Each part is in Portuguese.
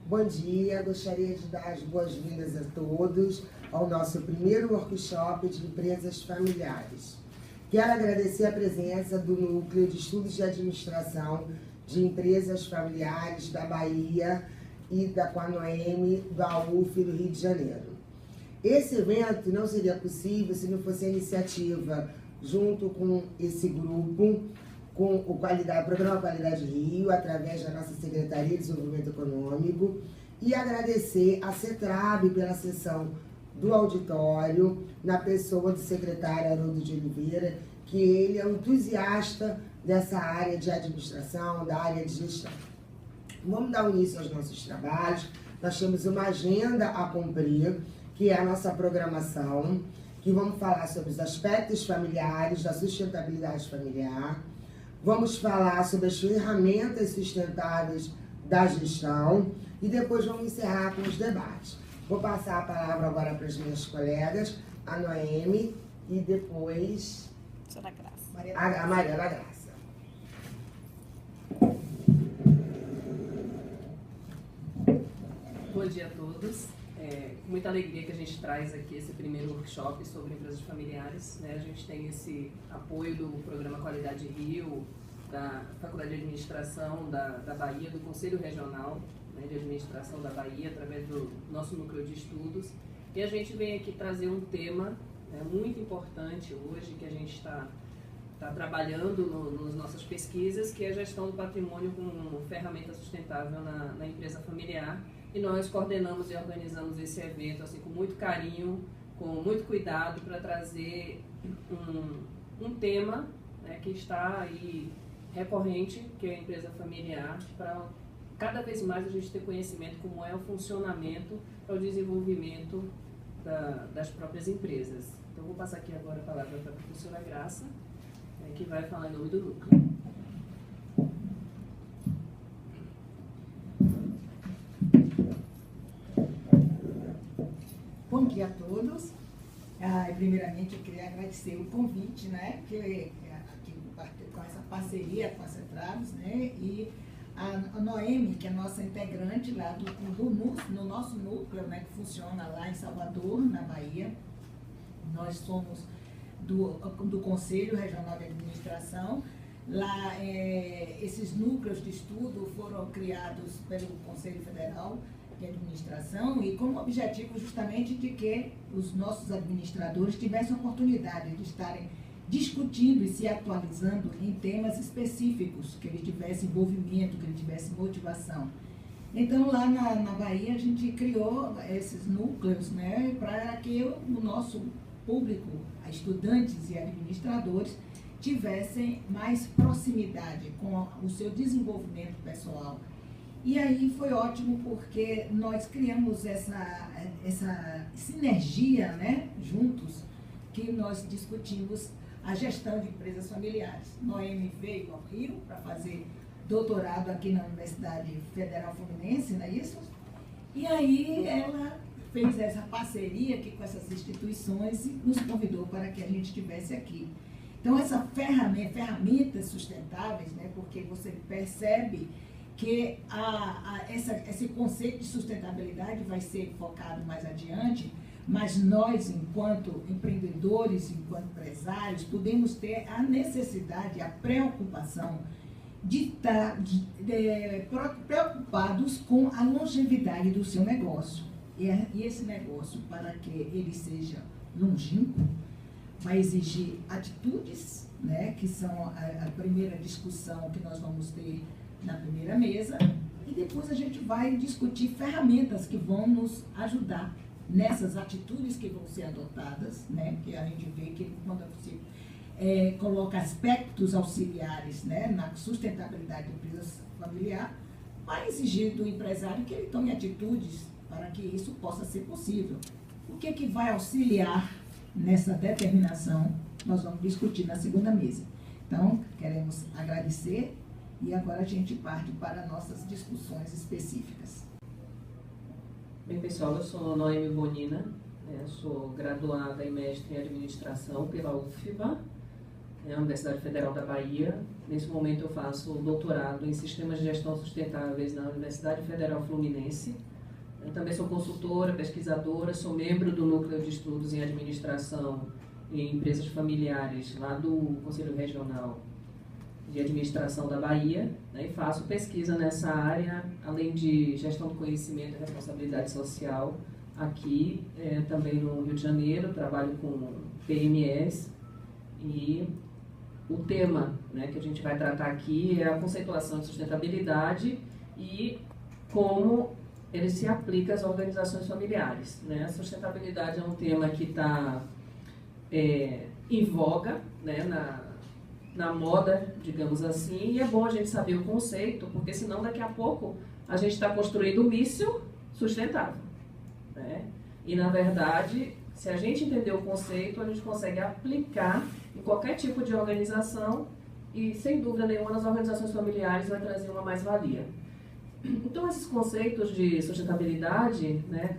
Bom dia, gostaria de dar as boas-vindas a todos ao nosso primeiro workshop de empresas familiares. Quero agradecer a presença do Núcleo de Estudos de Administração de Empresas Familiares da Bahia e da Quanoeme, da UF do Rio de Janeiro. Esse evento não seria possível se não fosse a iniciativa, junto com esse grupo, com o Programa Qualidade Rio, através da nossa Secretaria de Desenvolvimento Econômico, e agradecer a CETRAB pela sessão do auditório, na pessoa do secretário Haroldo de Oliveira, que ele é um entusiasta dessa área de administração, da área de gestão. Vamos dar início aos nossos trabalhos. Nós temos uma agenda a cumprir, que é a nossa programação, que vamos falar sobre os aspectos familiares, da sustentabilidade familiar. Vamos falar sobre as ferramentas sustentáveis da gestão e depois vamos encerrar com os debates. Vou passar a palavra agora para as minhas colegas, a Noemi e depois a Maria da Graça. Bom dia a todos. Com muita alegria que a gente traz aqui esse primeiro workshop sobre empresas familiares, né? A gente tem esse apoio do Programa Qualidade Rio, da Faculdade de Administração da Bahia, do Conselho Regional, né, de Administração da Bahia, através do nosso núcleo de estudos. E a gente vem aqui trazer um tema muito importante hoje, que a gente está trabalhando nas nossas pesquisas, que é a gestão do patrimônio como ferramenta sustentável na empresa familiar. E nós coordenamos e organizamos esse evento assim, com muito carinho, com muito cuidado, para trazer um tema, né, que está aí recorrente, que é a empresa familiar, para cada vez mais a gente ter conhecimento como é o funcionamento para o desenvolvimento das próprias empresas. Então, vou passar aqui agora a palavra para a professora Graça, que vai falar em nome do núcleo. Bom dia a todos. Primeiramente, eu queria agradecer o convite, né, com essa parceria com a CETRABS, né, e a Noemi, que é nossa integrante lá no nosso núcleo, né, que funciona lá em Salvador, na Bahia. Nós somos do Conselho Regional de Administração. Lá, esses núcleos de estudo foram criados pelo Conselho Federal de Administração e com o objetivo justamente de que os nossos administradores tivessem a oportunidade de estarem discutindo e se atualizando em temas específicos, que eles tivessem envolvimento, que eles tivessem motivação. Então, lá na Bahia, a gente criou esses núcleos, né, para que o nosso público, estudantes e administradores, tivessem mais proximidade com o seu desenvolvimento pessoal. E aí foi ótimo porque nós criamos essa sinergia, né, juntos, que nós discutimos a gestão de empresas familiares. Noemi veio ao Rio para fazer doutorado aqui na Universidade Federal Fluminense, não é isso? E aí ela fez essa parceria aqui com essas instituições e nos convidou para que a gente estivesse aqui. Então, essa ferramentas sustentáveis, né, porque você percebe que esse conceito de sustentabilidade vai ser focado mais adiante, mas nós, enquanto empreendedores, enquanto empresários, podemos ter a necessidade, a preocupação de estar preocupados com a longevidade do seu negócio. E esse negócio, para que ele seja longínquo, vai exigir atitudes, né, que são a primeira discussão que nós vamos ter na primeira mesa, e depois a gente vai discutir ferramentas que vão nos ajudar nessas atitudes que vão ser adotadas, né, que a gente vê que quando você coloca aspectos auxiliares, né, na sustentabilidade da empresa familiar, vai exigir do empresário que ele tome atitudes para que isso possa ser possível. O que é que vai auxiliar nessa determinação? Nós vamos discutir na segunda mesa. Então, queremos agradecer e agora a gente parte para nossas discussões específicas. Bem, pessoal, eu sou Noemi Bonina, sou graduada em mestre em administração pela UFBA, na Universidade Federal da Bahia. Nesse momento eu faço doutorado em Sistemas de Gestão Sustentáveis na Universidade Federal Fluminense. Eu também sou consultora, pesquisadora, sou membro do Núcleo de Estudos em Administração e Empresas Familiares, lá do Conselho Regional de Administração da Bahia, né, e faço pesquisa nessa área, além de gestão do conhecimento e responsabilidade social, aqui também no Rio de Janeiro, trabalho com PMS, e o tema, né, que a gente vai tratar aqui é a conceituação de sustentabilidade e como ele se aplica às organizações familiares, né? A sustentabilidade é um tema que está em voga, né, na moda, digamos assim, e é bom a gente saber o conceito, porque senão daqui a pouco a gente está construindo um míssil sustentável, né? E na verdade, se a gente entender o conceito, a gente consegue aplicar em qualquer tipo de organização e, sem dúvida nenhuma, nas organizações familiares vai trazer uma mais-valia. Então, esses conceitos de sustentabilidade, né,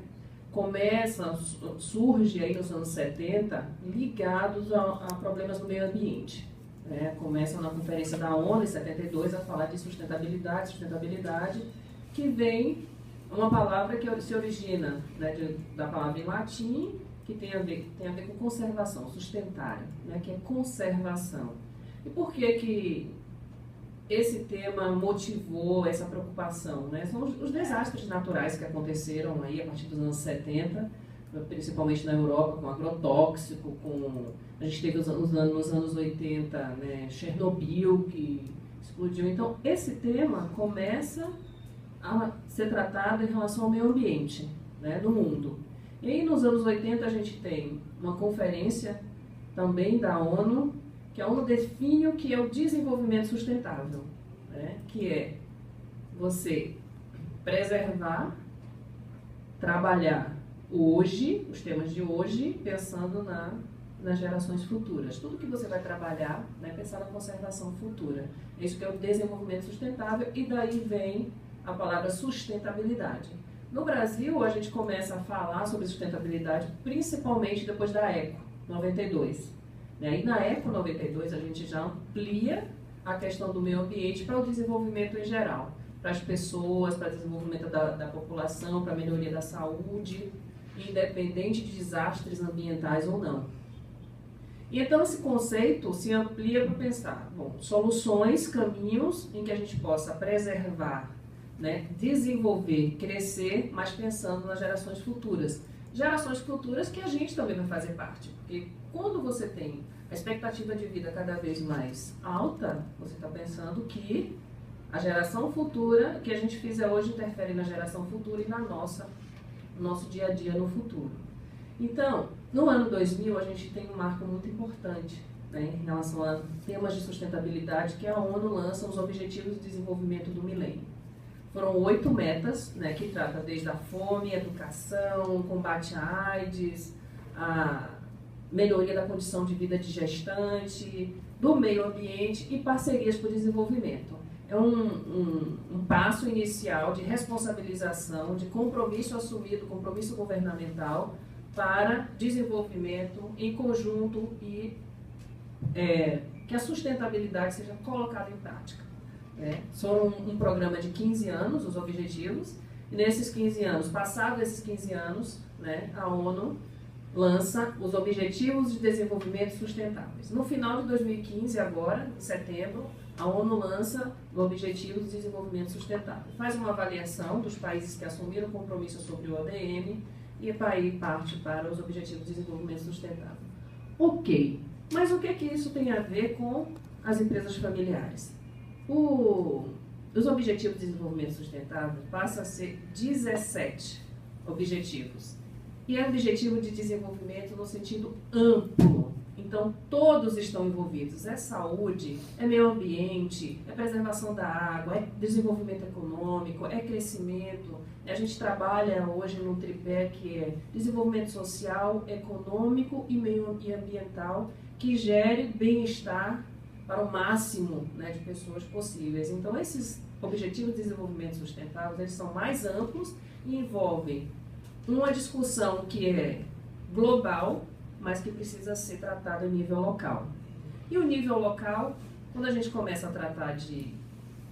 surge aí nos anos 70 ligados a problemas do meio ambiente. Né? Começam na Conferência da ONU, em 72, a falar de sustentabilidade, que vem uma palavra que se origina, né, da palavra em latim, que tem a ver com conservação, sustentário, né, que é conservação. E por que esse tema motivou essa preocupação? Né? São os desastres naturais que aconteceram aí a partir dos anos 70, principalmente na Europa, com agrotóxico, a gente teve nos anos 80, né, Chernobyl, que explodiu. Então, esse tema começa a ser tratado em relação ao meio ambiente, né, no mundo. E aí, nos anos 80, a gente tem uma conferência também da ONU, que a ONU define o que é o desenvolvimento sustentável, né, que é você preservar, trabalhar hoje, os temas de hoje, pensando nas gerações futuras. Tudo que você vai trabalhar, né, pensar na conservação futura. Isso que é o desenvolvimento sustentável, e daí vem a palavra sustentabilidade. No Brasil, a gente começa a falar sobre sustentabilidade principalmente depois da ECO 92. E na ECO 92 a gente já amplia a questão do meio ambiente para o desenvolvimento em geral, para as pessoas, para o desenvolvimento da população, para a melhoria da saúde, independente de desastres ambientais ou não. E então esse conceito se amplia para pensar, soluções, caminhos em que a gente possa preservar, né, desenvolver, crescer, mas pensando nas gerações futuras. Gerações futuras que a gente também vai fazer parte, porque quando você tem a expectativa de vida cada vez mais alta, você está pensando que a geração futura, que a gente fizer hoje, interfere na geração futura e no nosso dia a dia no futuro. Então, no ano 2000, a gente tem um marco muito importante, né, em relação a temas de sustentabilidade, que a ONU lança os Objetivos de Desenvolvimento do Milênio. Foram 8 metas, né, que tratam desde a fome, educação, combate à AIDS, a melhoria da condição de vida de gestante, do meio ambiente e parcerias para o desenvolvimento. É um passo inicial de responsabilização, de compromisso assumido, compromisso governamental para desenvolvimento em conjunto e que a sustentabilidade seja colocada em prática. São um programa de 15 anos, os objetivos, e nesses 15 anos, passados esses 15 anos, né, a ONU lança os Objetivos de Desenvolvimento Sustentáveis. No final de 2015, agora, em setembro, a ONU lança os Objetivos de Desenvolvimento Sustentável. Faz uma avaliação dos países que assumiram compromisso sobre o ODM e aí parte para os Objetivos de Desenvolvimento Sustentável. Ok, mas o que é que isso tem a ver com as empresas familiares? Os Objetivos de Desenvolvimento Sustentável passam a ser 17 objetivos. E é objetivo de desenvolvimento no sentido amplo. Então, todos estão envolvidos. É saúde, é meio ambiente, é preservação da água, é desenvolvimento econômico, é crescimento. A gente trabalha hoje num tripé que é desenvolvimento social, econômico e ambiental, que gere bem-estar para o máximo, né, de pessoas possíveis. Então, esses Objetivos de Desenvolvimento Sustentável, eles são mais amplos e envolvem uma discussão que é global, mas que precisa ser tratada em nível local. E o nível local, quando a gente começa a tratar de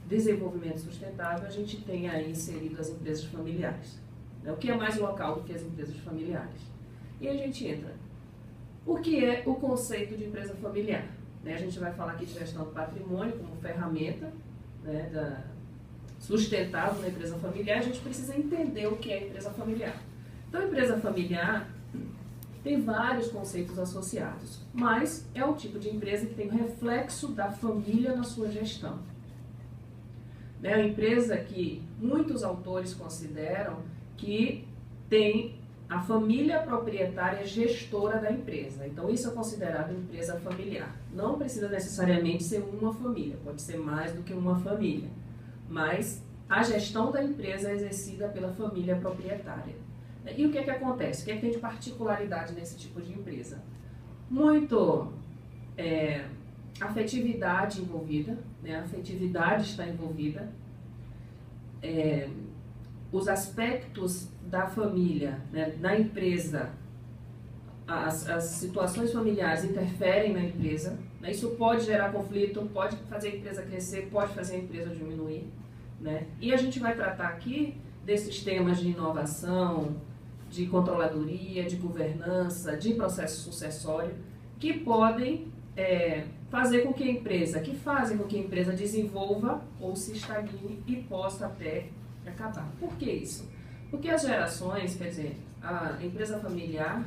desenvolvimento sustentável, a gente tem aí inserido as empresas familiares. O que é mais local do que as empresas familiares? E a gente entra. O que é o conceito de empresa familiar? A gente vai falar aqui de gestão do patrimônio como ferramenta, sustentável na empresa familiar. A gente precisa entender o que é empresa familiar. Então, a empresa familiar tem vários conceitos associados, mas é um tipo de empresa que tem o reflexo da família na sua gestão. É uma empresa que muitos autores consideram que tem a família proprietária gestora da empresa. Então, isso é considerado empresa familiar. Não precisa necessariamente ser uma família, pode ser mais do que uma família. Mas a gestão da empresa é exercida pela família proprietária. E o que é que acontece? O que é que tem de particularidade nesse tipo de empresa? Muito afetividade envolvida, a afetividade está envolvida. Os aspectos da família, na empresa, as situações familiares interferem na empresa. Isso pode gerar conflito, pode fazer a empresa crescer, pode fazer a empresa diminuir. E a gente vai tratar aqui desses temas de inovação, de controladoria, de governança, de processo sucessório, que podem fazer com que a empresa, desenvolva ou se estagne e possa até acabar. Por que isso? Porque as gerações, quer dizer, a empresa familiar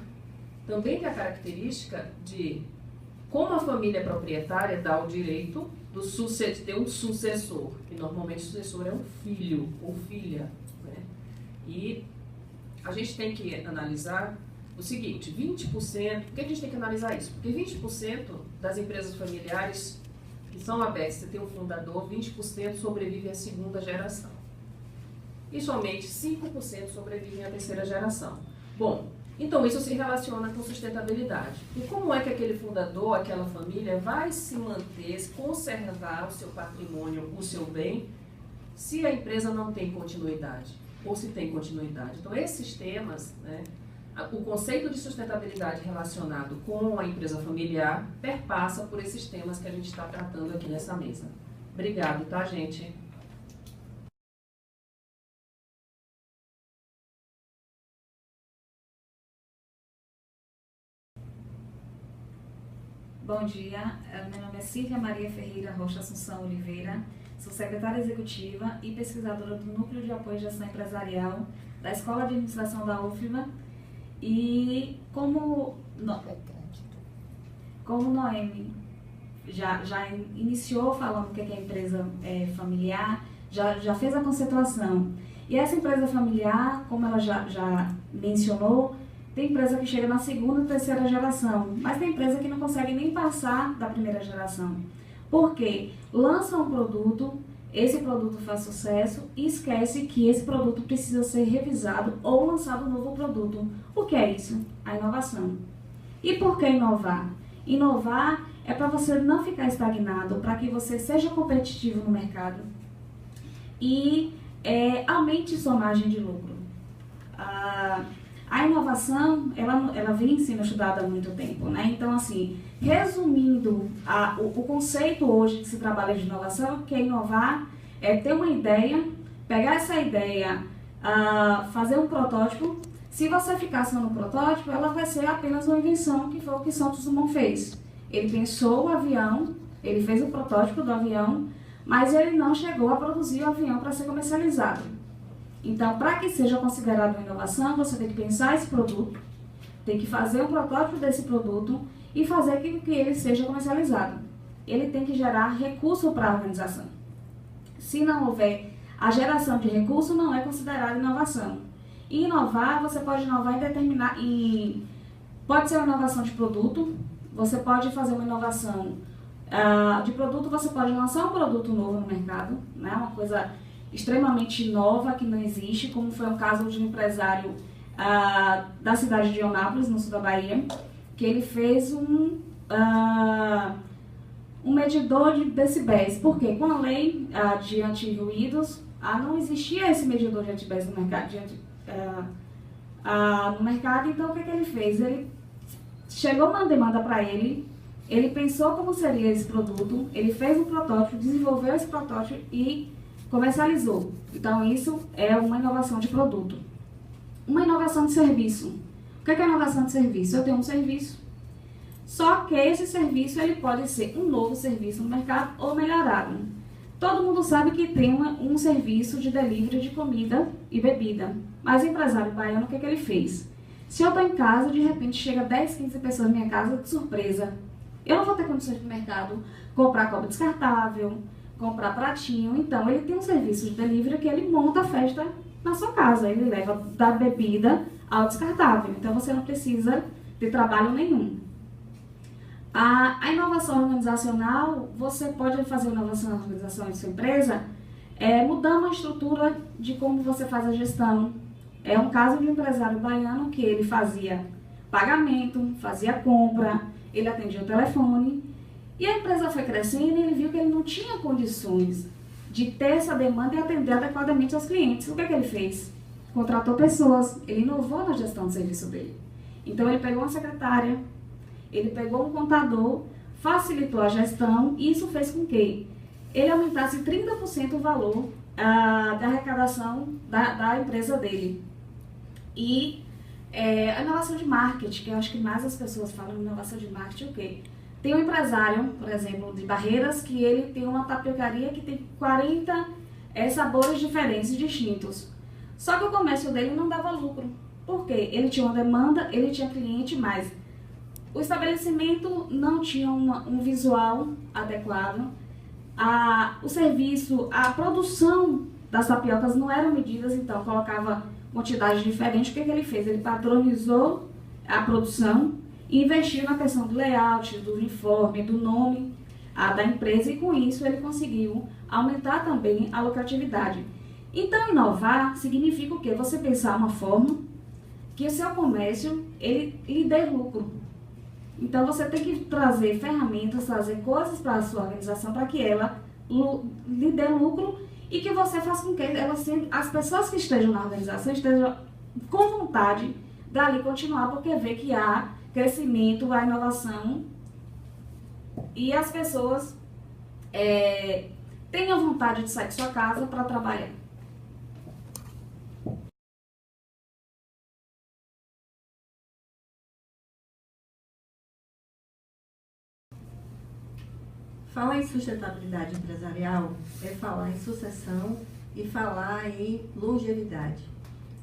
também tem a característica de, como a família proprietária dá o direito de ter um sucessor, que normalmente o sucessor é um filho ou filha. E a gente tem que analisar o seguinte, 20%, por que a gente tem que analisar isso? Porque 20% das empresas familiares que são abertas, você tem um fundador, 20% sobrevivem à segunda geração. E somente 5% sobrevivem à terceira geração. Bom, então isso se relaciona com sustentabilidade. E como é que aquele fundador, aquela família vai se manter, se conservar o seu patrimônio, o seu bem, se a empresa não tem continuidade? Ou se tem continuidade? Então esses temas, o conceito de sustentabilidade relacionado com a empresa familiar perpassa por esses temas que a gente está tratando aqui nessa mesa. Obrigado, tá, gente? Bom dia, meu nome é Cívia Maria Ferreira Rocha Assunção Oliveira, sou secretária executiva e pesquisadora do Núcleo de Apoio à Gestão Empresarial da Escola de Administração da UFBA. E como Noemi já iniciou falando o que é empresa familiar, já fez a conceituação. E essa empresa familiar, como ela já mencionou, tem empresa que chega na segunda e terceira geração, mas tem empresa que não consegue nem passar da primeira geração. Por quê? Lança um produto, esse produto faz sucesso e esquece que esse produto precisa ser revisado ou lançado um novo produto. O que é isso? A inovação. E por que inovar? Inovar é para você não ficar estagnado, para que você seja competitivo no mercado e aumente sua margem de lucro. A inovação, ela vem sendo estudada há muito tempo, Então, assim, resumindo, o conceito hoje que se trabalha de inovação, que é inovar, é ter uma ideia, pegar essa ideia, fazer um protótipo. Se você ficar só no protótipo, ela vai ser apenas uma invenção, que foi o que Santos Dumont fez. Ele pensou o avião, ele fez o protótipo do avião, mas ele não chegou a produzir o avião para ser comercializado. Então, para que seja considerado uma inovação, você tem que pensar esse produto, tem que fazer um protótipo desse produto e fazer com que ele seja comercializado. Ele tem que gerar recurso para a organização. Se não houver a geração de recurso, não é considerado inovação. E inovar, você pode inovar pode ser uma inovação de produto, você pode fazer uma inovação de produto, você pode lançar um produto novo no mercado, uma coisa extremamente nova, que não existe, como foi o caso de um empresário da cidade de Eunápolis, no sul da Bahia, que ele fez um medidor de decibéis. Por quê? Com a lei de anti-ruídos, não existia esse medidor de decibéis no mercado. Então, o que ele fez? Ele chegou uma demanda para ele, ele pensou como seria esse produto, ele fez um protótipo, desenvolveu esse protótipo e comercializou. Então, isso é uma inovação de produto. Uma inovação de serviço. O que é inovação de serviço? Eu tenho um serviço, só que esse serviço ele pode ser um novo serviço no mercado ou melhorado. Todo mundo sabe que tem um serviço de delivery de comida e bebida, mas o empresário baiano, o que ele fez? Se eu estou em casa, de repente chega 10, 15 pessoas na minha casa de surpresa. Eu não vou ter condições de mercado comprar copo descartável, comprar pratinho. Então, ele tem um serviço de delivery que ele monta a festa na sua casa. Ele leva da bebida ao descartável. Então, você não precisa ter trabalho nenhum. A inovação organizacional, você pode fazer inovação na organização de sua empresa mudando a estrutura de como você faz a gestão. É um caso de um empresário baiano que ele fazia pagamento, fazia compra, ele atendia o telefone. E a empresa foi crescendo e ele viu que ele não tinha condições de ter essa demanda e atender adequadamente aos clientes. O que ele fez? Contratou pessoas, ele inovou na gestão do serviço dele. Então, ele pegou uma secretária, ele pegou um contador, facilitou a gestão e isso fez com que ele aumentasse 30% o valor da arrecadação da empresa dele. E a inovação de marketing, que eu acho que mais as pessoas falam inovação de marketing, o quê? Tem um empresário, por exemplo, de Barreiras, que ele tem uma tapiocaria que tem 40 sabores diferentes e distintos. Só que o comércio dele não dava lucro. Por quê? Ele tinha uma demanda, ele tinha cliente, mas o estabelecimento não tinha um visual adequado. O serviço, a produção das tapiocas não eram medidas, então colocava quantidade diferente. O que ele fez? Ele padronizou a produção e investiu na questão do layout, do uniforme, do nome da empresa e com isso ele conseguiu aumentar também a lucratividade. Então, inovar significa o quê? Você pensar uma forma que o seu comércio ele lhe dê lucro. Então, você tem que trazer ferramentas, trazer coisas para a sua organização para que ela lhe dê lucro e que você faça com que as pessoas que estejam na organização estejam com vontade dali continuar, porque vê que há crescimento, há inovação e as pessoas tenham vontade de sair de sua casa para trabalhar. Falar em sustentabilidade empresarial é falar em sucessão e falar em longevidade.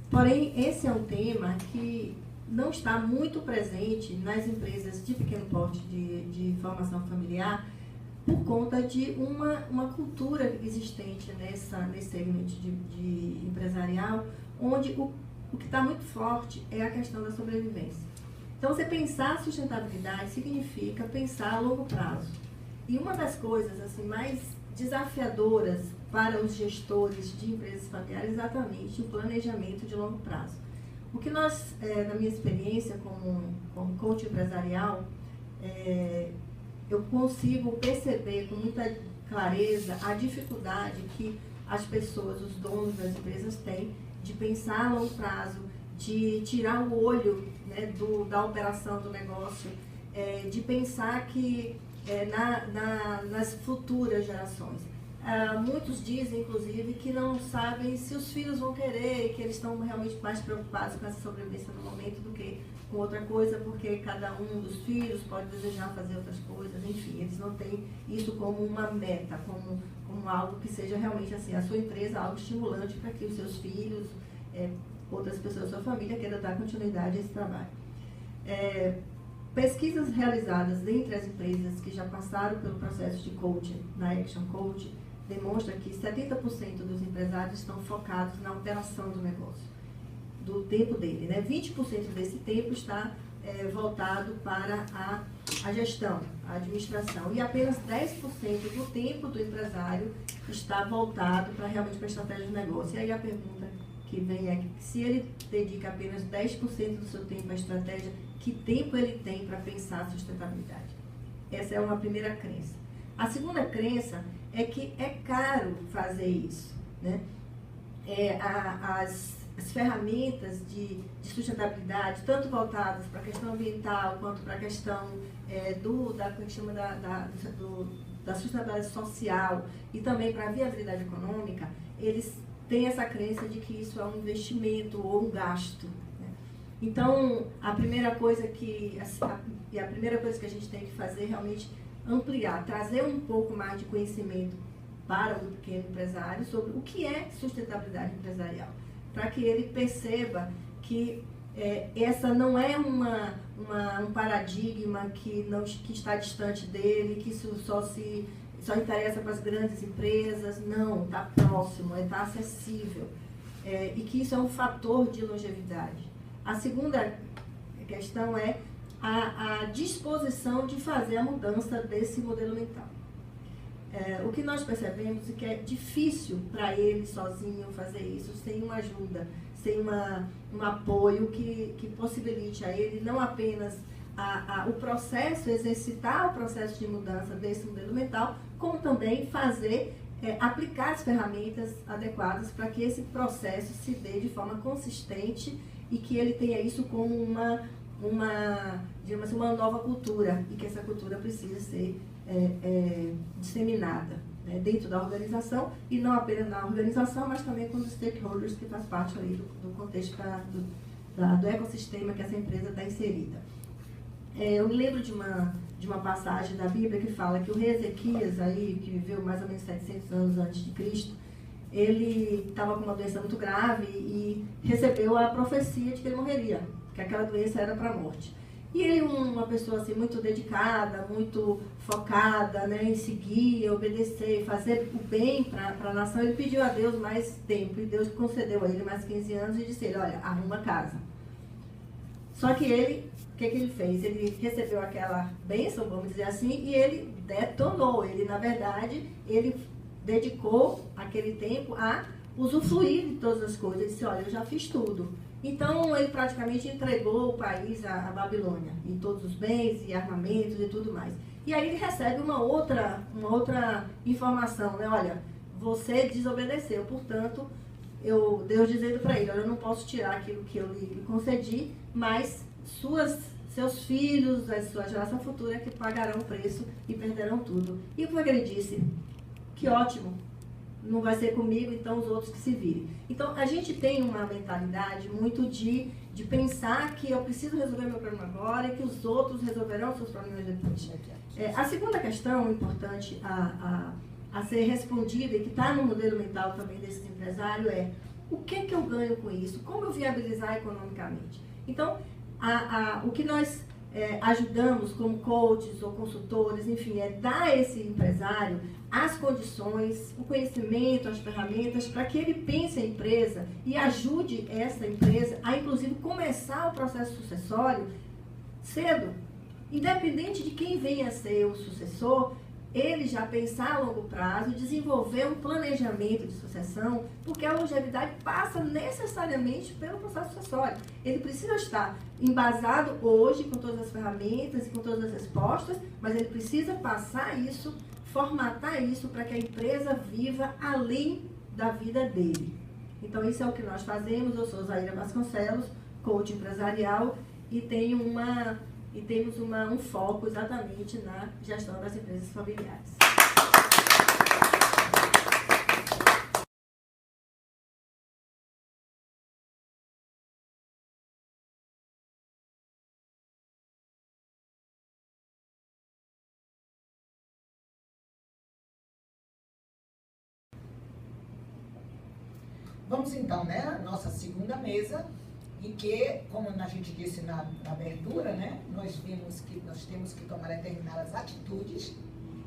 Porém, esse é um tema que não está muito presente nas empresas de pequeno porte de formação familiar por conta de uma cultura existente nesse segmento de empresarial, onde o que está muito forte é a questão da sobrevivência. Então, você pensar sustentabilidade significa pensar a longo prazo. E uma das coisas assim, mais desafiadoras para os gestores de empresas familiares é exatamente o planejamento de longo prazo. O que nós, na minha experiência como coach empresarial, eu consigo perceber com muita clareza a dificuldade que as pessoas, os donos das empresas têm de pensar a longo prazo, de tirar o olho da operação do negócio, de pensar que nas futuras gerações. Muitos dizem, inclusive, que não sabem se os filhos vão querer e que eles estão realmente mais preocupados com essa sobrevivência no momento do que com outra coisa, porque cada um dos filhos pode desejar fazer outras coisas, enfim, eles não têm isso como uma meta, como algo que seja realmente assim, a sua empresa, algo estimulante para que os seus filhos, outras pessoas da sua família queiram dar continuidade a esse trabalho. Pesquisas realizadas entre as empresas que já passaram pelo processo de coaching, na Action Coach, demonstram que 70% dos empresários estão focados na operação do negócio, do tempo dele. 20% desse tempo está voltado para a gestão, a administração, e apenas 10% do tempo do empresário está voltado realmente para a estratégia de negócio. E aí a pergunta que vem é, se ele dedica apenas 10% do seu tempo à estratégia, que tempo ele tem para pensar a sustentabilidade? Essa é uma primeira crença. A segunda crença é que é caro fazer isso, as ferramentas de sustentabilidade, tanto voltadas para a questão ambiental, quanto para a questão da sustentabilidade social e também para a viabilidade econômica, eles têm essa crença de que isso é um investimento ou um gasto. Né? Então, a primeira coisa que a gente tem que fazer é realmente ampliar, trazer um pouco mais de conhecimento para o pequeno empresário sobre o que é sustentabilidade empresarial, para que ele perceba que essa não é um paradigma que está distante dele, que isso só interessa para as grandes empresas. Não, está próximo, está acessível, e que isso é um fator de longevidade. A segunda questão é a disposição de fazer a mudança desse modelo mental. O que nós percebemos é que é difícil para ele sozinho fazer isso, sem uma ajuda, sem um apoio que possibilite a ele não apenas o processo, exercitar o processo de mudança desse modelo mental, como também aplicar as ferramentas adequadas para que esse processo se dê de forma consistente e que ele tenha isso como digamos assim, uma nova cultura, e que essa cultura precisa ser disseminada, né, dentro da organização, e não apenas na organização, mas também com os stakeholders que faz parte ali do contexto do ecossistema que essa empresa está inserida. Eu me lembro de uma passagem da Bíblia que fala que o rei Ezequias, aí, que viveu mais ou menos 700 anos antes de Cristo, ele estava com uma doença muito grave e recebeu a profecia de que ele morreria, que aquela doença era para a morte. E ele, uma pessoa assim, muito dedicada, muito focada, né, em seguir, obedecer, fazer o bem para a nação, ele pediu a Deus mais tempo, e Deus concedeu a ele mais 15 anos e disse a ele: olha, arruma casa. Só que ele, o que ele fez? Ele recebeu aquela bênção, vamos dizer assim, e ele detonou. Ele, na verdade, ele dedicou aquele tempo a usufruir de todas as coisas. Ele disse: olha, eu já fiz tudo. Então, ele praticamente entregou o país à Babilônia, e todos os bens e armamentos e tudo mais. E aí ele recebe uma outra informação, né? Olha, você desobedeceu, portanto, Deus dizendo para ele: olha, eu não posso tirar aquilo que eu lhe concedi, mas seus filhos, a sua geração futura, que pagarão o preço e perderão tudo. E o que ele disse? Que ótimo! Não vai ser comigo, então os outros que se virem. Então, a gente tem uma mentalidade muito de pensar que eu preciso resolver meu problema agora e que os outros resolverão seus problemas depois. A segunda questão importante a ser respondida, e que está no modelo mental também desses empresários, é: o que eu ganho com isso? Como eu viabilizar economicamente? Então, o que nós ajudamos como coaches ou consultores, enfim, é dar a esse empresário as condições, o conhecimento, as ferramentas para que ele pense a empresa e ajude essa empresa a, inclusive, começar o processo sucessório cedo. Independente de quem venha a ser o sucessor, ele já pensar a longo prazo, desenvolver um planejamento de sucessão, porque a longevidade passa necessariamente pelo processo sucessório. Ele precisa estar embasado hoje com todas as ferramentas e com todas as respostas, mas ele precisa passar isso, formatar isso para que a empresa viva além da vida dele. Então, isso é o que nós fazemos. Eu sou Zaira Vasconcelos, coach empresarial, e temos um foco exatamente na gestão das empresas familiares. Vamos então, né, nossa segunda mesa, em que, como a gente disse na abertura, né, nós vimos que nós temos que tomar determinadas atitudes,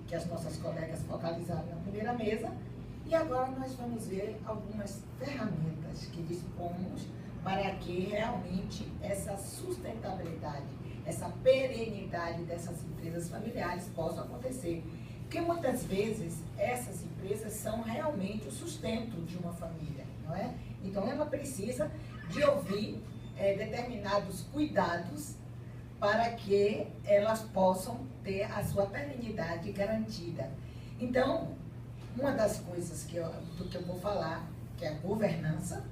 que as nossas colegas focalizaram na primeira mesa, e agora nós vamos ver algumas ferramentas que dispomos para que realmente essa sustentabilidade, essa perenidade dessas empresas familiares possa acontecer. Porque muitas vezes essas empresas são realmente o sustento de uma família, não é? Então ela precisa de ouvir determinados cuidados para que elas possam ter a sua perenidade garantida. Então, uma das coisas do que eu vou falar, que é a governança,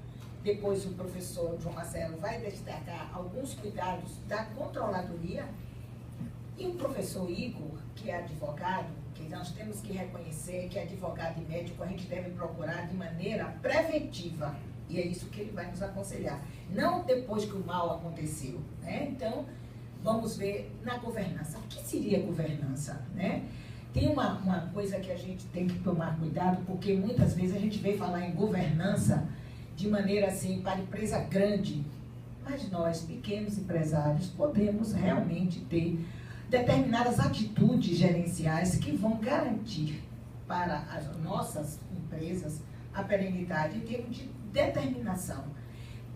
depois o professor João Marcelo vai destacar alguns cuidados da controladoria, e o professor Igor, que é advogado, que nós temos que reconhecer que advogado e médico a gente deve procurar de maneira preventiva, e é isso que ele vai nos aconselhar, não depois que o mal aconteceu, né? Então, vamos ver na governança. O que seria governança, né? Tem uma coisa que a gente tem que tomar cuidado, porque muitas vezes a gente vem falar em governança de maneira assim, para empresa grande, mas nós, pequenos empresários, podemos realmente ter determinadas atitudes gerenciais que vão garantir para as nossas empresas a perenidade em termos de determinação.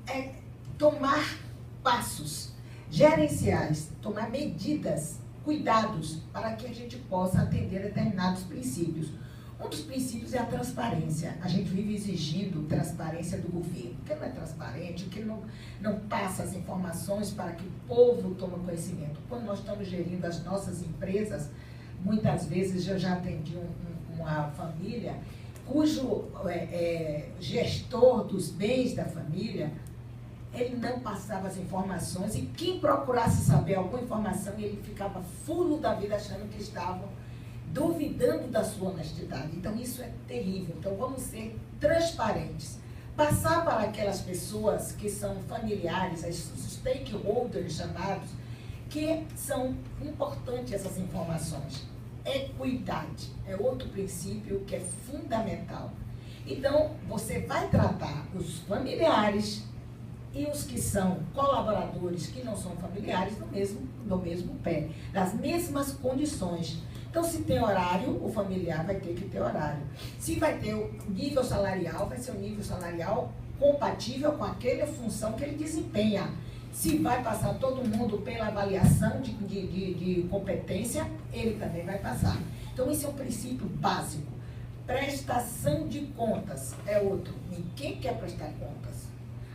É tomar passos gerenciais, tomar medidas, cuidados para que a gente possa atender determinados princípios. Um dos princípios é a transparência. A gente vive exigindo transparência do governo, que não é transparente, que não passa as informações para que o povo tome conhecimento. Quando nós estamos gerindo as nossas empresas, muitas vezes eu já atendi uma família cujo gestor dos bens da família, ele não passava as informações, e quem procurasse saber alguma informação, ele ficava fulo da vida achando que estavam duvidando da sua honestidade. Então, isso é terrível. Então, vamos ser transparentes. Passar para aquelas pessoas que são familiares, os stakeholders chamados, que são importantes essas informações. Equidade é outro princípio que é fundamental. Então, você vai tratar os familiares e os que são colaboradores, que não são familiares, no mesmo pé, das mesmas condições. Então, se tem horário, o familiar vai ter que ter horário. Se vai ter o nível salarial, vai ser um nível salarial compatível com aquela função que ele desempenha. Se vai passar todo mundo pela avaliação de competência, ele também vai passar. Então, esse é um princípio básico. Prestação de contas é outro. Ninguém quer prestar contas.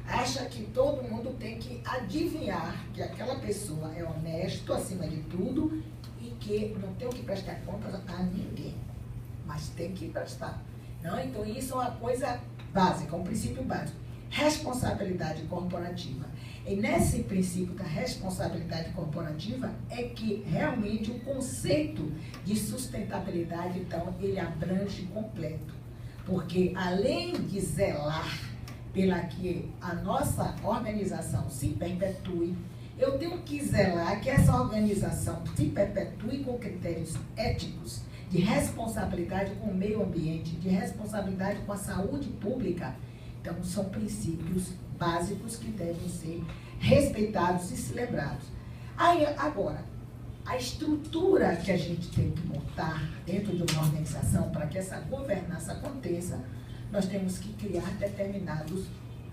Acha que todo mundo tem que adivinhar que aquela pessoa é honesto acima de tudo e que não tem que prestar contas a ninguém, mas tem que prestar. Não? Então, isso é uma coisa básica, um princípio básico. Responsabilidade corporativa. E nesse princípio da responsabilidade corporativa é que realmente o conceito de sustentabilidade, então, ele abrange completo. Porque além de zelar pela que a nossa organização se perpetue, eu tenho que zelar que essa organização se perpetue com critérios éticos, de responsabilidade com o meio ambiente, de responsabilidade com a saúde pública. Então, são princípios básicos que devem ser respeitados e celebrados. Aí, agora, a estrutura que a gente tem que montar dentro de uma organização para que essa governança aconteça, nós temos que criar determinados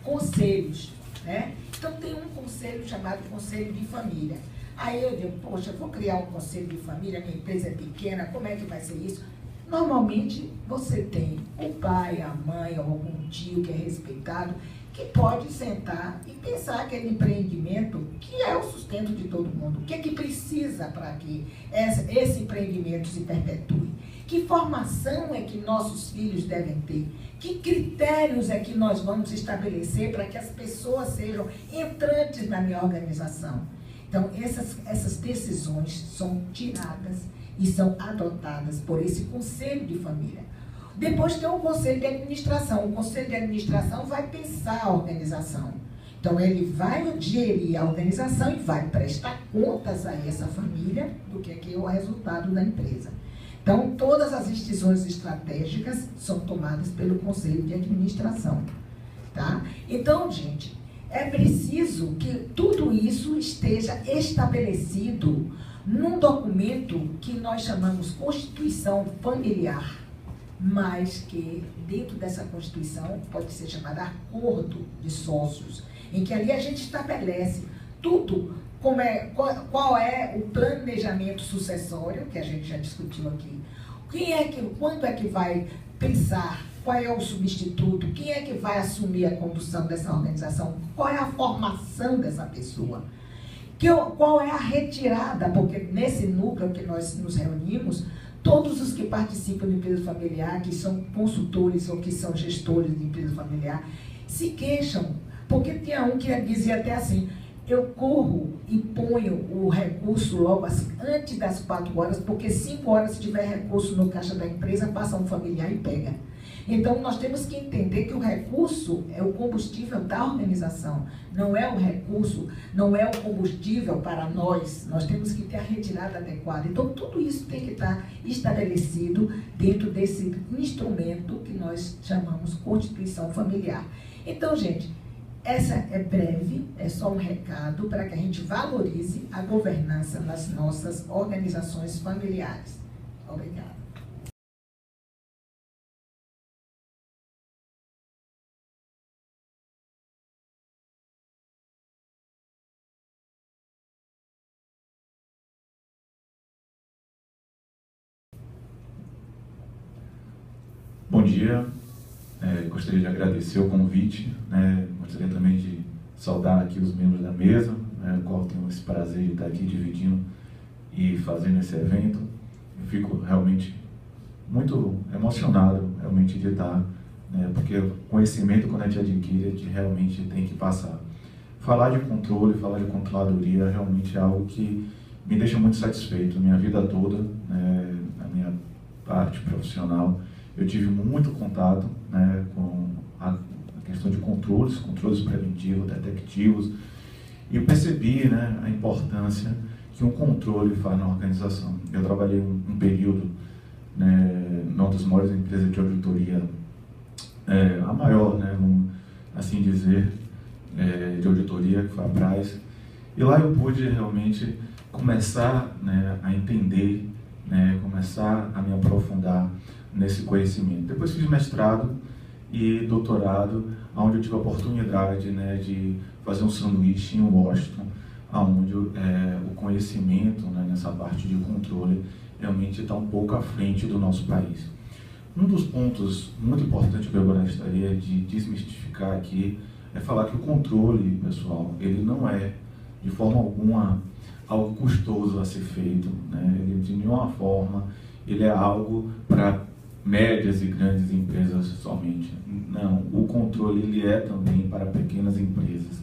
conselhos, né? Então, tem um conselho chamado Conselho de Família. Aí eu digo, poxa, eu vou criar um conselho de família, minha empresa é pequena, como é que vai ser isso? Normalmente, você tem o pai, a mãe ou algum tio que é respeitado, que pode sentar e pensar aquele empreendimento que é o sustento de todo mundo. O que é que precisa para que esse empreendimento se perpetue? Que formação é que nossos filhos devem ter? Que critérios é que nós vamos estabelecer para que as pessoas sejam entrantes na minha organização? Então, essas decisões são tiradas e são adotadas por esse conselho de família. Depois tem o conselho de administração. O conselho de administração vai pensar a organização. Então, ele vai gerir a organização e vai prestar contas a essa família do que é o resultado da empresa. Então, todas as decisões estratégicas são tomadas pelo conselho de administração. Tá? Então, gente, é preciso que tudo isso esteja estabelecido num documento que nós chamamos Constituição Familiar, mas que dentro dessa Constituição pode ser chamado Acordo de Sócios, em que ali a gente estabelece tudo, qual é o planejamento sucessório, que a gente já discutiu aqui, quando é que vai pensar, qual é o substituto, quem é que vai assumir a condução dessa organização, qual é a formação dessa pessoa, qual é a retirada, porque nesse núcleo que nós nos reunimos, todos os que participam de empresa familiar, que são consultores ou que são gestores de empresa familiar, se queixam Porque tinha um que dizia até assim, eu corro e ponho o recurso logo assim, antes das 4 horas, porque 5 horas, se tiver recurso no caixa da empresa, passa um familiar e pega. Então, nós temos que entender que o recurso é o combustível da organização, não é o recurso, não é o combustível para nós. Nós temos que ter a retirada adequada. Então, tudo isso tem que estar estabelecido dentro desse instrumento que nós chamamos Constituição Familiar. Então, gente, essa é breve, é só um recado para que a gente valorize a governança nas nossas organizações familiares. Obrigada. Bom dia, gostaria de agradecer o convite, gostaria também de saudar aqui os membros da mesa, o qual tenho esse prazer de estar aqui dividindo e fazendo esse evento. Eu fico realmente muito emocionado realmente de estar, porque o conhecimento, quando a gente adquire, a gente realmente tem que passar. Falar de controle, falar de controladoria realmente é algo que me deixa muito satisfeito. Minha vida toda, a minha parte profissional, eu tive muito contato com a questão de controles preventivos, detectivos, e eu percebi a importância que um controle faz na organização. Eu trabalhei um período numa das maiores empresas de auditoria, a maior, vamos assim dizer, de auditoria, que foi a Braz, e lá eu pude realmente começar a entender, começar a me aprofundar nesse conhecimento. Depois fiz mestrado e doutorado, onde eu tive a oportunidade de fazer um sanduíche em Washington, onde o conhecimento nessa parte de controle realmente está um pouco à frente do nosso país. Um dos pontos muito importantes que eu gostaria de desmistificar aqui é falar que o controle, pessoal, ele não é de forma alguma algo custoso a ser feito, ele de nenhuma forma ele é algo para médias e grandes empresas somente. Não, o controle ele é também para pequenas empresas.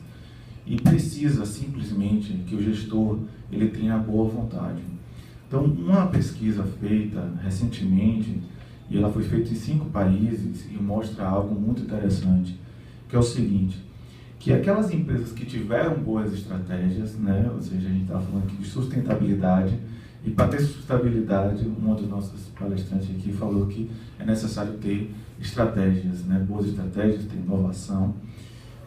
E precisa simplesmente que o gestor ele tenha boa vontade. Então, uma pesquisa feita recentemente, e ela foi feita em 5 países, e mostra algo muito interessante, que é o seguinte, que aquelas empresas que tiveram boas estratégias, ou seja, a gente está falando aqui de sustentabilidade, e para ter sustentabilidade, uma das nossas palestrantes aqui falou que é necessário ter estratégias, boas estratégias, ter inovação.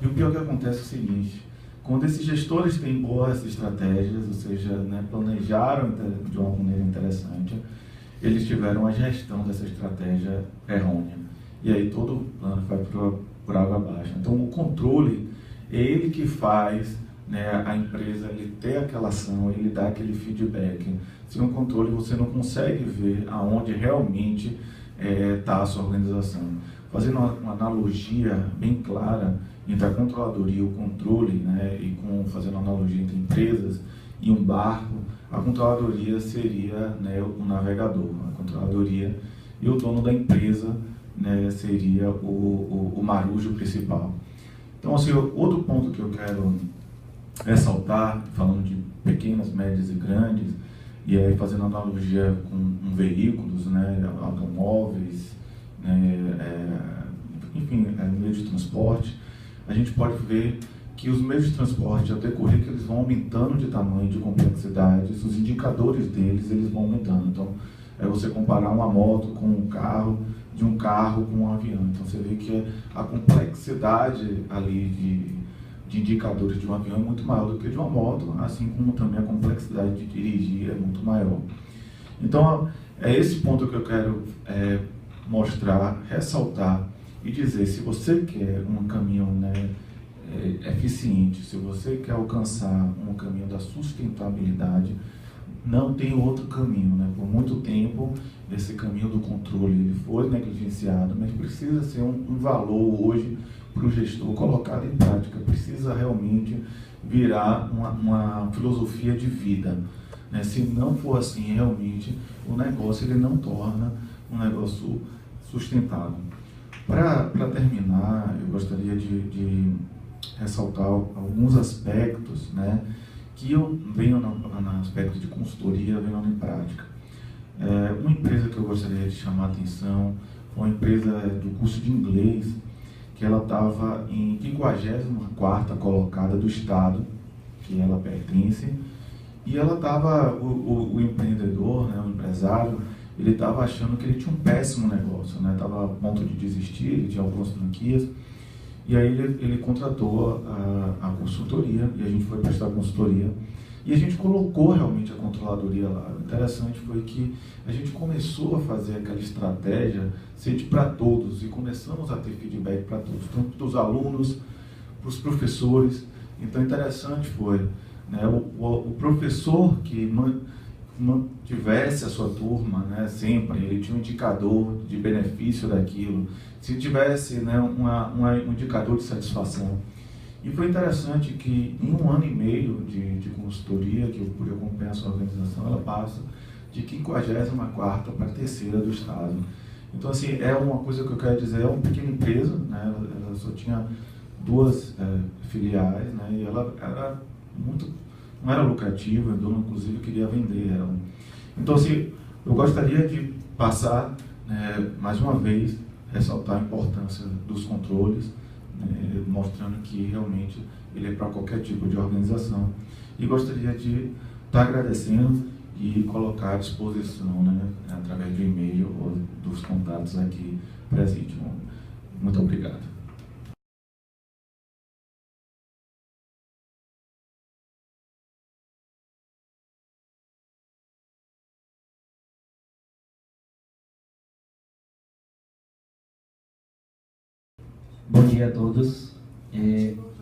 E o pior que acontece é o seguinte, quando esses gestores têm boas estratégias, ou seja, planejaram de uma maneira interessante, eles tiveram a gestão dessa estratégia errônea. E aí todo o plano vai por água abaixo. Então o controle é ele que faz a empresa ele ter aquela ação, ele dá aquele feedback. Sem o controle você não consegue ver aonde realmente está a sua organização. Fazendo uma analogia bem clara entre a controladoria e o controle, fazendo uma analogia entre empresas e um barco, a controladoria seria o navegador, a controladoria, e o dono da empresa seria o marujo principal. Então, assim, outro ponto que eu quero ressaltar, falando de pequenas, médias e grandes, e aí fazendo analogia com veículos, automóveis, enfim, meios de transporte, a gente pode ver que os meios de transporte, ao decorrer que eles vão aumentando de tamanho, de complexidade, os indicadores deles, eles vão aumentando. Então, é você comparar uma moto com um carro, de um carro com um avião. Então, você vê que a complexidade ali de indicadores de um avião é muito maior do que de uma moto, assim como também a complexidade de dirigir é muito maior. Então, é esse ponto que eu quero mostrar, ressaltar e dizer, se você quer um caminho eficiente, se você quer alcançar um caminho da sustentabilidade, não tem outro caminho. Por muito tempo, esse caminho do controle ele foi negligenciado, mas precisa ser um valor hoje para o gestor colocado em prática, precisa realmente virar uma filosofia de vida. Se não for assim, realmente, o negócio ele não torna um negócio sustentável. Para terminar, eu gostaria de ressaltar alguns aspectos, né, que eu venho no aspecto de consultoria, venho em prática. Uma empresa que eu gostaria de chamar a atenção foi uma empresa do curso de inglês, que ela estava em 54ª colocada do estado que ela pertence, e ela estava, o empreendedor, né, o empresário, ele estava achando que ele tinha um péssimo negócio, né, estava a ponto de desistir, ele tinha algumas franquias, e aí ele contratou a consultoria, e a gente foi prestar consultoria, e a gente colocou realmente a controladoria lá. O interessante foi que a gente começou a fazer aquela estratégia ser para todos, e começamos a ter feedback para todos, tanto dos alunos, para os professores. Então, interessante foi, né, o professor que mantivesse a sua turma, né, sempre, ele tinha um indicador de benefício daquilo, se tivesse, né, um indicador de satisfação. E foi interessante que em 1 ano e meio de consultoria, que eu pude acompanhar a sua organização, ela passa de 54ª para a 3ª do estado. Então, assim, é uma coisa que eu quero dizer, é uma pequena empresa, né, ela só tinha 2 filiais, né, e ela era não era lucrativa, o dono inclusive queria vender ela. Então, assim, eu gostaria de passar, mais uma vez, ressaltar a importância dos controles, mostrando que realmente ele é para qualquer tipo de organização. E gostaria de estar agradecendo e colocar à disposição, né, através do e-mail ou dos contatos aqui presentes. Muito obrigado. Bom dia a todos.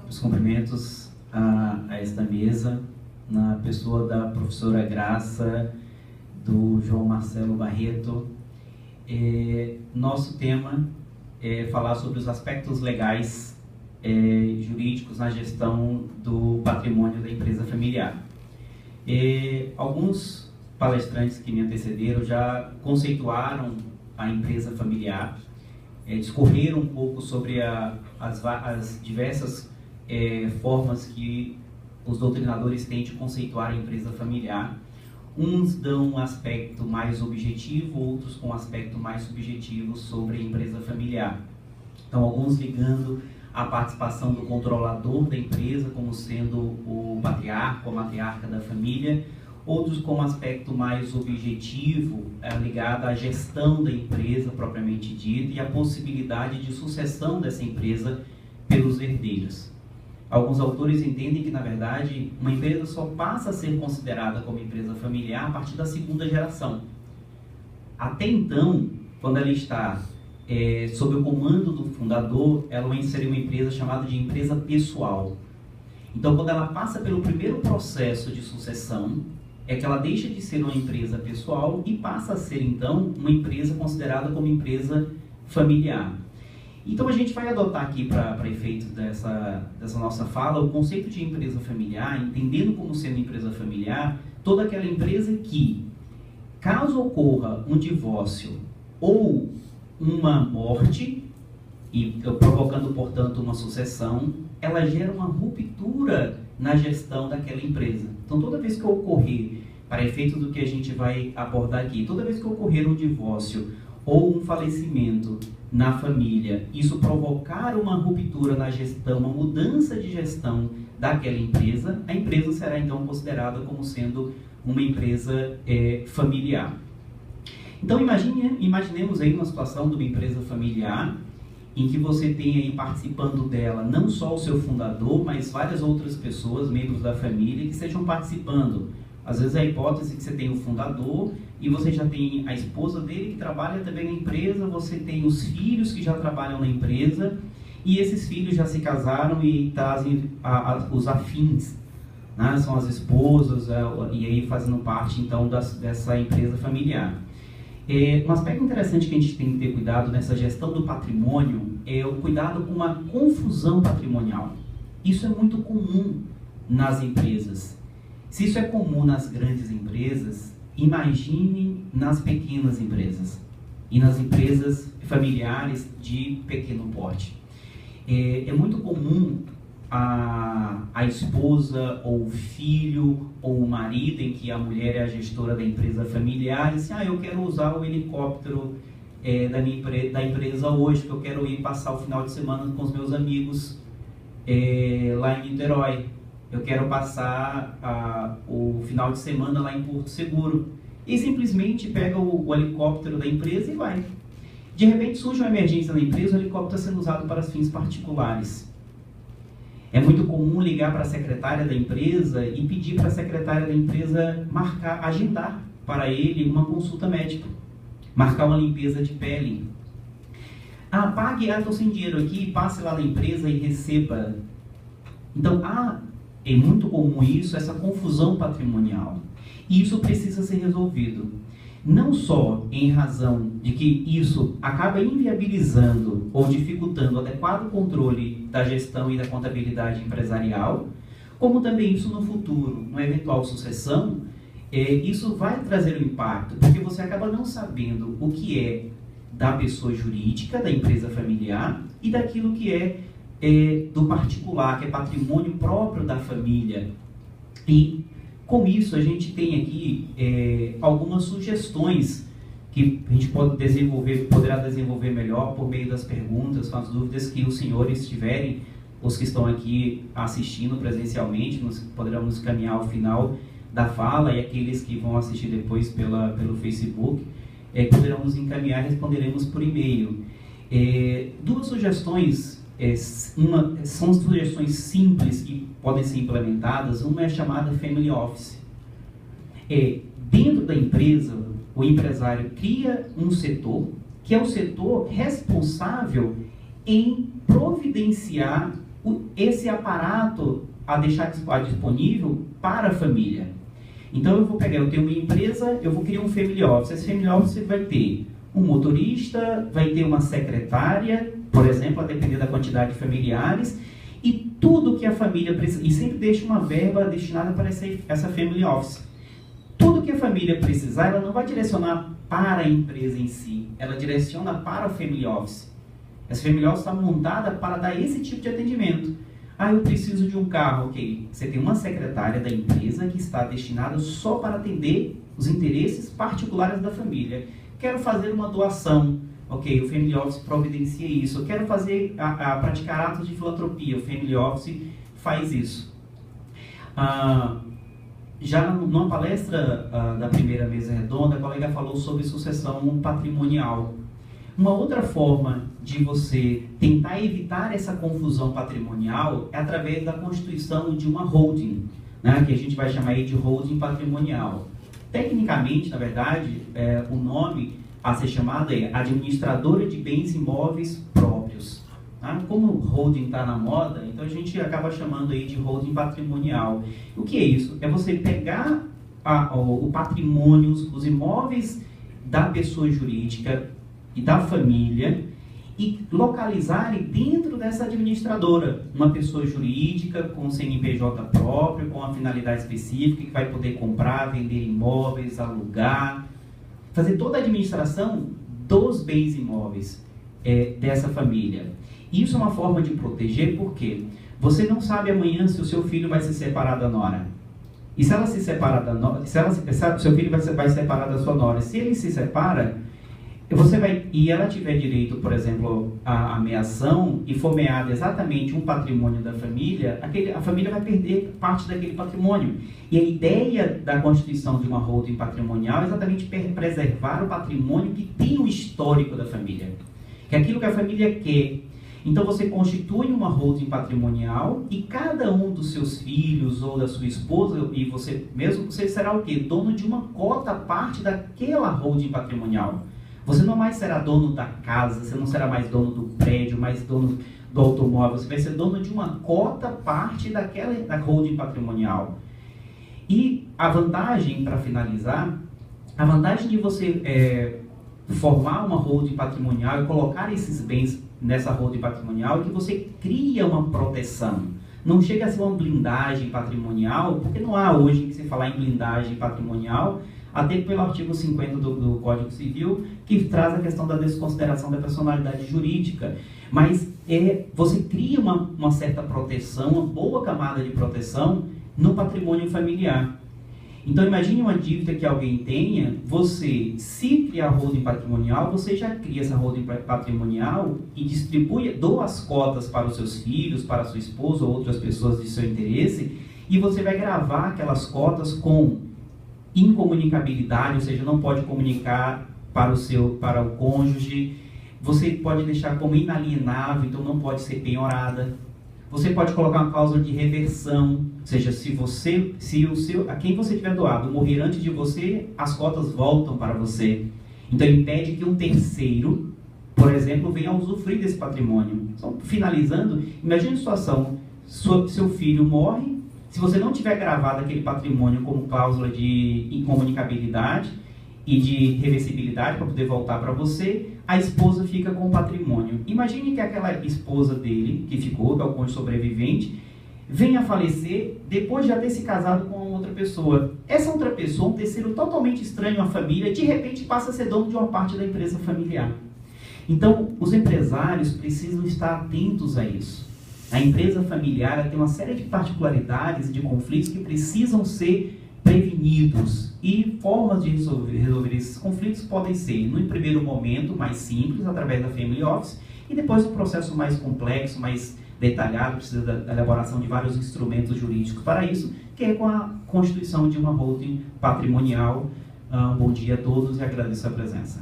Os cumprimentos a esta mesa, na pessoa da professora Graça, do João Marcelo Barreto. Nosso tema é falar sobre os aspectos legais jurídicos na gestão do patrimônio da empresa familiar. Alguns palestrantes que me antecederam já conceituaram a empresa familiar, discorreram um pouco sobre as diversas formas que os doutrinadores têm de conceituar a empresa familiar. Uns dão um aspecto mais objetivo, outros com um aspecto mais subjetivo sobre a empresa familiar. Então, alguns ligando a participação do controlador da empresa como sendo o patriarca ou a matriarca da família, outros com um aspecto mais objetivo, ligado à gestão da empresa propriamente dita e à possibilidade de sucessão dessa empresa pelos herdeiros. Alguns autores entendem que, na verdade, uma empresa só passa a ser considerada como empresa familiar a partir da 2ª geração. Até então, quando ela está sob o comando do fundador, ela seria uma empresa chamada de empresa pessoal. Então, quando ela passa pelo primeiro processo de sucessão, é que ela deixa de ser uma empresa pessoal e passa a ser, então, uma empresa considerada como empresa familiar. Então, a gente vai adotar aqui, para efeitos dessa nossa fala, o conceito de empresa familiar, entendendo como sendo empresa familiar, toda aquela empresa que, caso ocorra um divórcio ou uma morte, e provocando, portanto, uma sucessão, ela gera uma ruptura na gestão daquela empresa. Então, toda vez que ocorrer, para efeito do que a gente vai abordar aqui, toda vez que ocorrer um divórcio ou um falecimento na família, isso provocar uma ruptura na gestão, uma mudança de gestão daquela empresa, a empresa será então considerada como sendo uma empresa familiar. Então, imaginemos aí uma situação de uma empresa familiar em que você tem aí participando dela não só o seu fundador, mas várias outras pessoas, membros da família, que estejam participando. Às vezes a hipótese que você tem o fundador e você já tem a esposa dele que trabalha também na empresa, você tem os filhos que já trabalham na empresa e esses filhos já se casaram e trazem os afins, né? São as esposas e aí fazendo parte então dessa empresa familiar. Um aspecto interessante que a gente tem que ter cuidado nessa gestão do patrimônio é o cuidado com uma confusão patrimonial. Isso é muito comum nas empresas. Se isso é comum nas grandes empresas, imagine nas pequenas empresas e nas empresas familiares de pequeno porte. É muito comum a esposa ou o filho ou o marido, em que a mulher é a gestora da empresa familiar, e assim, eu quero usar o helicóptero da empresa hoje, que eu quero ir passar o final de semana com os meus amigos lá em Niterói. Eu quero passar o final de semana lá em Porto Seguro. E simplesmente pega o helicóptero da empresa e vai. De repente surge uma emergência na empresa, o helicóptero está sendo usado para fins particulares. É muito comum ligar para a secretária da empresa e pedir para a secretária da empresa agendar para ele uma consulta médica, marcar uma limpeza de pele. Pague, estou sem dinheiro aqui, passe lá na empresa e receba. Então, é muito comum isso, essa confusão patrimonial. E isso precisa ser resolvido. Não só em razão de que isso acaba inviabilizando ou dificultando o adequado controle da gestão e da contabilidade empresarial, como também isso no futuro, numa eventual sucessão, isso vai trazer um impacto, porque você acaba não sabendo o que é da pessoa jurídica, da empresa familiar, e daquilo que é do particular, que é patrimônio próprio da família. E com isso, a gente tem aqui algumas sugestões que a gente poderá desenvolver melhor por meio das perguntas, com as dúvidas que os senhores tiverem, os que estão aqui assistindo presencialmente, poderemos caminhar ao final da fala, e aqueles que vão assistir depois pelo Facebook, poderão nos encaminhar e responderemos por e-mail. Duas sugestões, são sugestões simples que podem ser implementadas. Uma é chamada Family Office. Dentro da empresa, o empresário cria um setor, que é o setor responsável em providenciar esse aparato a deixar disponível para a família. Então eu tenho uma empresa, eu vou criar um Family Office. Esse Family Office vai ter um motorista, vai ter uma secretária, por exemplo, a depender da quantidade de familiares, e tudo que a família precisa, e sempre deixa uma verba destinada para essa Family Office. Tudo que a família precisar, ela não vai direcionar para a empresa em si, ela direciona para a Family Office. Essa Family Office está montada para dar esse tipo de atendimento. Eu preciso de um carro, ok. Você tem uma secretária da empresa que está destinada só para atender os interesses particulares da família. Quero fazer uma doação, ok, o Family Office providencia isso. Eu quero praticar atos de filantropia, o Family Office faz isso. Já numa palestra da primeira mesa redonda, a colega falou sobre sucessão patrimonial. Uma outra forma de você tentar evitar essa confusão patrimonial é através da constituição de uma holding, né, que a gente vai chamar aí de holding patrimonial. Tecnicamente, na verdade, o nome a ser chamado é administradora de bens imóveis próprios. Tá? Como o holding está na moda, então a gente acaba chamando aí de holding patrimonial. O que é isso? É você pegar o patrimônio, os imóveis da pessoa jurídica e da família e localizar dentro dessa administradora uma pessoa jurídica com CNPJ próprio, com uma finalidade específica, que vai poder comprar, vender imóveis, alugar, fazer toda a administração dos bens imóveis dessa família. Isso é uma forma de proteger, porque você não sabe amanhã se o seu filho vai se separar da nora. E se ela se separa da nora, se o seu filho vai se separar da sua nora, se ele se separa, e ela tiver direito, por exemplo, à meação e for meada exatamente um patrimônio da família, a família vai perder parte daquele patrimônio. E a ideia da constituição de uma holding patrimonial é exatamente preservar o patrimônio que tem o histórico da família, que é aquilo que a família quer. Então você constitui uma holding patrimonial e cada um dos seus filhos ou da sua esposa e você mesmo, você será o quê? Dono de uma cota parte daquela holding patrimonial. Você não mais será dono da casa, você não será mais dono do prédio, mais dono do automóvel, você vai ser dono de uma cota parte da holding patrimonial. E a vantagem, para finalizar, a vantagem de você formar uma holding patrimonial e colocar esses bens nessa holding patrimonial é que você cria uma proteção. Não chega a ser uma blindagem patrimonial, porque não há hoje que se falar em blindagem patrimonial, até pelo artigo 50 do Código Civil, que traz a questão da desconsideração da personalidade jurídica. Mas você cria uma certa proteção, uma boa camada de proteção no patrimônio familiar. Então, imagine uma dívida que alguém tenha, você, se criar holding patrimonial, você já cria essa holding patrimonial e distribui, doa as cotas para os seus filhos, para a sua esposa ou outras pessoas de seu interesse, e você vai gravar aquelas cotas com incomunicabilidade, ou seja, não pode comunicar para o cônjuge. Você pode deixar como inalienável, então não pode ser penhorada. Você pode colocar uma cláusula de reversão, ou seja, a quem você tiver doado morrer antes de você, as cotas voltam para você. Então impede que um terceiro, por exemplo, venha a usufruir desse patrimônio. Então, finalizando, imagine a situação, seu filho morre, se você não tiver gravado aquele patrimônio como cláusula de incomunicabilidade e de reversibilidade para poder voltar para você, a esposa fica com o patrimônio. Imagine que aquela esposa dele, que ficou, que é o cônjuge sobrevivente, venha a falecer depois de já ter se casado com outra pessoa. Essa outra pessoa, um terceiro totalmente estranho à família, de repente passa a ser dono de uma parte da empresa familiar. Então, os empresários precisam estar atentos a isso. A empresa familiar tem uma série de particularidades e de conflitos que precisam ser prevenidos, e formas de resolver esses conflitos podem ser, no primeiro momento, mais simples, através da Family Office, e depois um processo mais complexo, mais detalhado, precisa da elaboração de vários instrumentos jurídicos para isso, que é com a constituição de uma holding patrimonial. Bom dia a todos e agradeço a presença.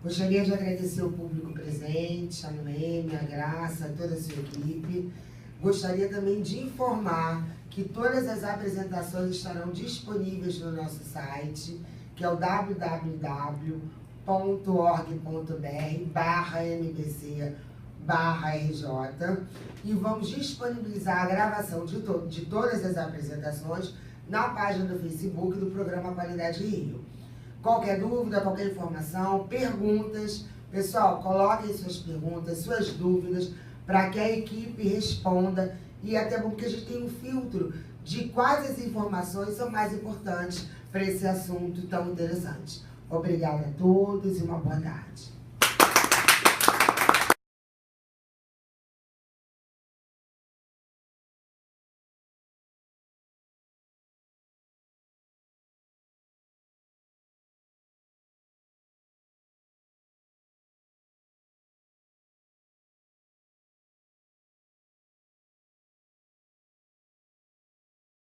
Gostaria de agradecer ao público presente, a Noemi, a Graça, a toda a sua equipe. Gostaria também de informar que todas as apresentações estarão disponíveis no nosso site, que é o www.org.br/mpc/RJ, e vamos disponibilizar a gravação de todas as apresentações na página do Facebook do programa Qualidade Rio. Qualquer dúvida, qualquer informação, perguntas, pessoal, coloquem suas perguntas, suas dúvidas, para que a equipe responda, e até porque a gente tem um filtro de quais as informações são mais importantes para esse assunto tão interessante. Obrigada a todos e uma boa tarde.